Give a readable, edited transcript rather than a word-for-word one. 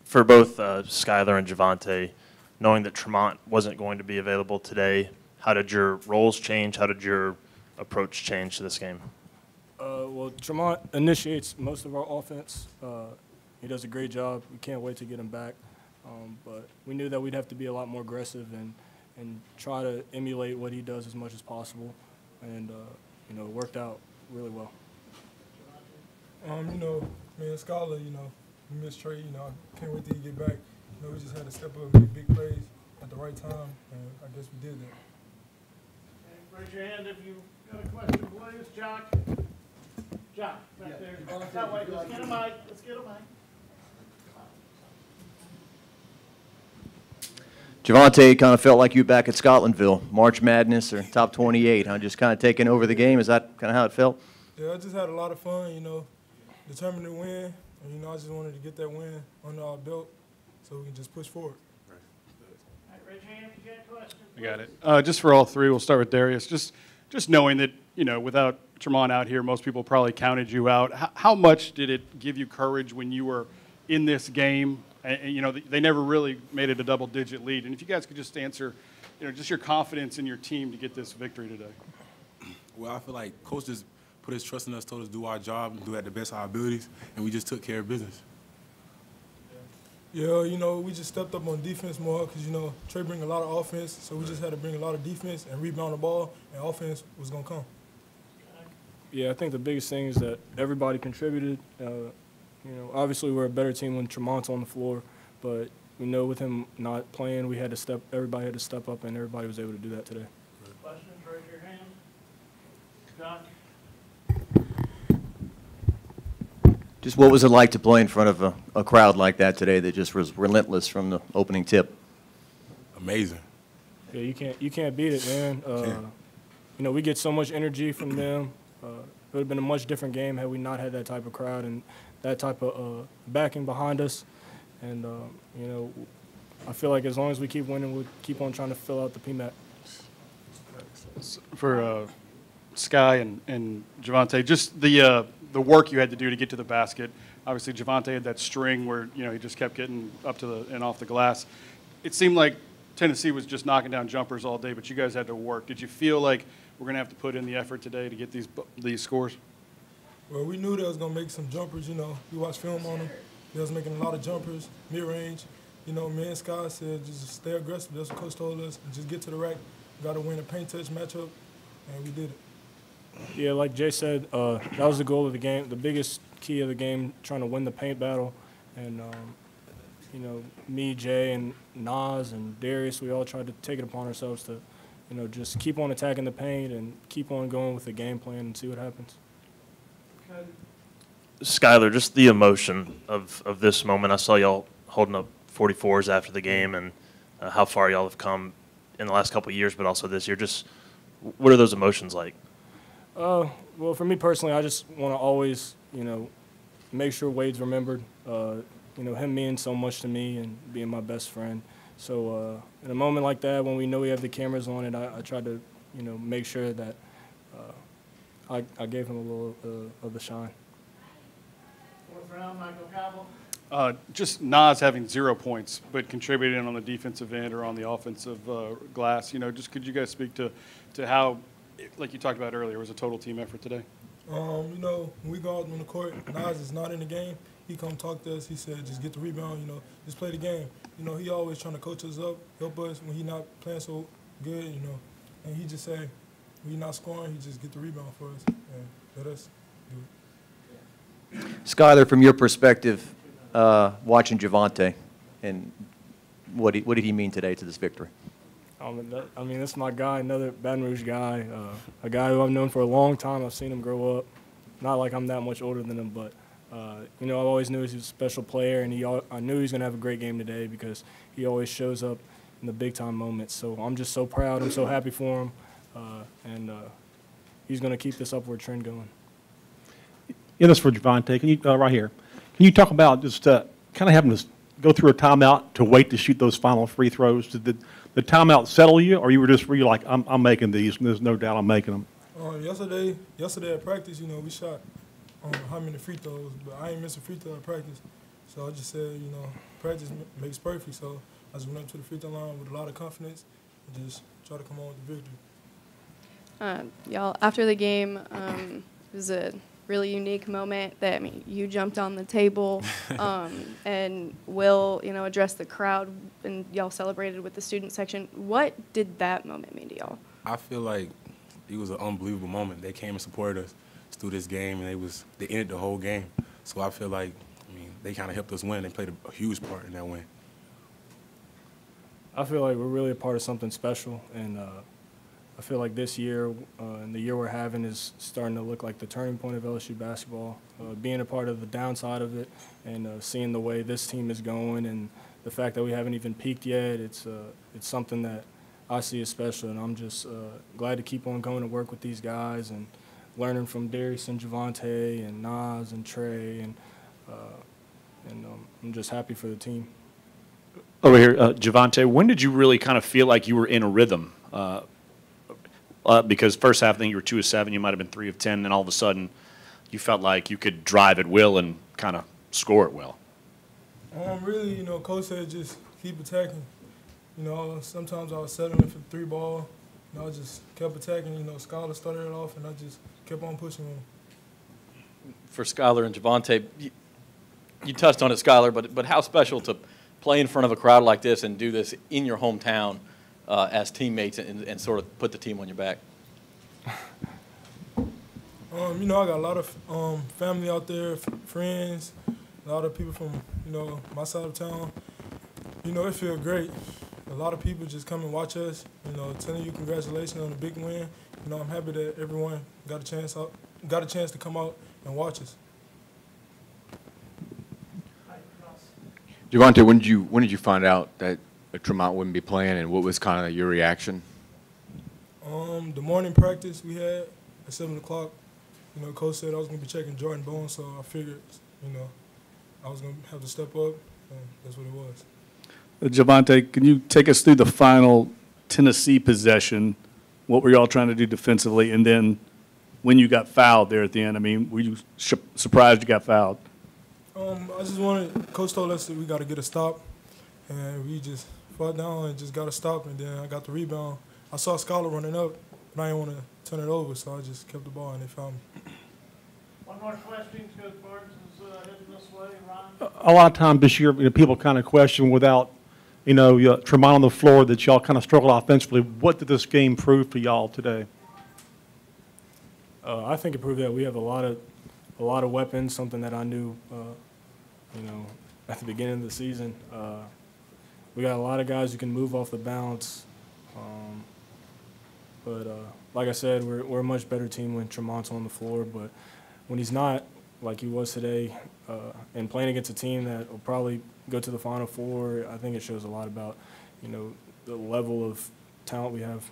For both Skylar and Javonte, knowing that Tremont wasn't going to be available today, how did your roles change? How did your approach change to this game? Well, Tremont initiates most of our offense. He does a great job. We can't wait to get him back. But we knew that we'd have to be a lot more aggressive and try to emulate what he does as much as possible. And, it worked out really well. Me and Scholar, we missed Trey, I can't wait till he get back. We just had to step up and make big plays at the right time, and I guess we did that. Okay, raise your hand if you've got a question, please. Jock. Jock, back there. That way, let's get a mic. Let's get a mic. Javonte, kind of felt like you back at Scotlandville, March Madness or top 28, huh? Just kind of taking over the game. Is that kind of how it felt? Yeah, I just had a lot of fun, determined to win. And, I just wanted to get that win under our belt so we can just push forward. All right, raise your hand if you got a question. I got it. Just for all three, we'll start with Darius. Just knowing that, without Tremont out here, most people probably counted you out. How much did it give you courage when you were in this game? And, they never really made it a double-digit lead. And if you guys could just answer, just your confidence in your team to get this victory today. Well, I feel like Coach just put his trust in us, told us to do our job and do it at the best of our abilities, and we just took care of business. Yeah, we just stepped up on defense more because, Trey bring a lot of offense, so we just had to bring a lot of defense and rebound the ball, and offense was going to come. Yeah, I think the biggest thing is that everybody contributed. Obviously we're a better team when Tremont's on the floor, but we know with him not playing, everybody had to step up, and everybody was able to do that today. Questions, raise your hand. John? Just what was it like to play in front of a crowd like that today that just was relentless from the opening tip? Amazing. Yeah, you can't beat it, man. We get so much energy from them. It would have been a much different game had we not had that type of crowd and that type of backing behind us. And, I feel like as long as we keep winning, we'll keep on trying to fill out the PMAC. For Sky and Javonte, just the work you had to do to get to the basket. Obviously, Javonte had that string where, he just kept getting up to and off the glass. It seemed like Tennessee was just knocking down jumpers all day, but you guys had to work. Did you feel like we're going to have to put in the effort today to get these scores? Well, we knew they was going to make some jumpers, We watched film on them. They was making a lot of jumpers, mid-range. Me and Sky said just stay aggressive. That's what Coach told us. And just get to the rack. Got to win a paint-touch matchup, and we did it. Yeah, like Jay said, that was the goal of the game, the biggest key of the game, trying to win the paint battle. And, me, Jay, and Nas and Darius, we all tried to take it upon ourselves to, just keep on attacking the paint and keep on going with the game plan and see what happens. Skylar, just the emotion of this moment. I saw y'all holding up 44s after the game, and how far y'all have come in the last couple of years, but also this year. Just what are those emotions like? Well, for me personally, I just want to always, make sure Wade's remembered. Him meaning so much to me and being my best friend. So in a moment like that, when we know we have the cameras on it, I try to, make sure that I gave him a little of the shine. Fourth round, Michael Cobble. Just Nas having 0 points, but contributing on the defensive end or on the offensive glass. Just could you guys speak to how, like you talked about earlier, it was a total team effort today? When we go out on the court, Nas is not in the game. He come talk to us. He said, just get the rebound, just play the game. He always trying to coach us up, help us when he not playing so good, And he just say, when he not scoring, he just get the rebound for us and let us do it. Skylar, from your perspective, watching Javonte, and what did he mean today to this victory? That's my guy, another Baton Rouge guy, a guy who I've known for a long time. I've seen him grow up. Not like I'm that much older than him, but, I always knew he was a special player, and I knew he was going to have a great game today because he always shows up in the big-time moments. So I'm just so proud. I'm so happy for him, and he's going to keep this upward trend going. Yeah, that's for Javonte. Can you, right here, can you talk about just kind of having to go through a timeout to wait to shoot those final free throws? Did the timeout settle you, or were you like, I'm making these, and there's no doubt I'm making them? Yesterday at practice, we shot how many free throws, but I ain't missed a free throw at practice. So I just said, you know, practice makes perfect. So I just went up to the free throw line with a lot of confidence and just try to come on with the victory. Y'all, after the game, it was a really unique moment that, I mean, you jumped on the table and Will, you know, addressed the crowd and y'all celebrated with the student section. What did that moment mean to y'all? I feel like it was an unbelievable moment. They came and supported us through this game, and they ended the whole game. So I feel like, I mean, they kind of helped us win. They played a huge part in that win. I feel like we're really a part of something special, and I feel like this year and the year we're having is starting to look like the turning point of LSU basketball. Being a part of the downside of it and seeing the way this team is going and the fact that we haven't even peaked yet, it's something that I see as special, and I'm just glad to keep on going to work with these guys and learning from Darius and Javonte and Nas and Trey, and I'm just happy for the team. Over here, Javonte, when did you really kind of feel like you were in a rhythm? Because first half, I think you were 2 of 7, you might have been 3 of 10, and all of a sudden you felt like you could drive at will and kind of score at will. Really, you know, Coach said just keep attacking. You know, sometimes I was settling for 3 ball. You know, I just kept attacking. You know, Skylar started it off, and I just kept on pushing him. For Skylar and Javonte, you touched on it, Skylar, but how special to play in front of a crowd like this and do this in your hometown as teammates and sort of put the team on your back? You know, I got a lot of family out there, friends, a lot of people from, you know, my side of town. You know, it feels great. A lot of people just come and watch us, you know, telling you congratulations on the big win. You know, I'm happy that everyone got a chance to come out and watch us. Javonte, when did you find out that Tremont wouldn't be playing, and what was kind of your reaction? The morning practice we had at 7 o'clock, you know, Coach said I was going to be checking Jordan Bones, so I figured, you know, I was going to have to step up, and that's what it was. Javonte, can you take us through the final Tennessee possession? What were y'all trying to do defensively? And then when you got fouled there at the end, I mean, were you surprised you got fouled? I just wanted, Coach told us that we got to get a stop, and we just fought down and just got a stop, and then I got the rebound. I saw Skylar running up, and I didn't want to turn it over, so I just kept the ball, and they found me. One more question, Coach Barnes is heading this way. Ron? A lot of times this year, you know, people kind of question without, you know, Tremont on the floor that y'all kind of struggled offensively. What did this game prove for y'all today? I think it proved that we have a lot of weapons, something that I knew, you know, at the beginning of the season. We got a lot of guys who can move off the bounce. But like I said, we're a much better team when Tremont's on the floor. But when he's not, like he was today, and playing against a team that will probably go to the Final Four, I think it shows a lot about, you know, the level of talent we have.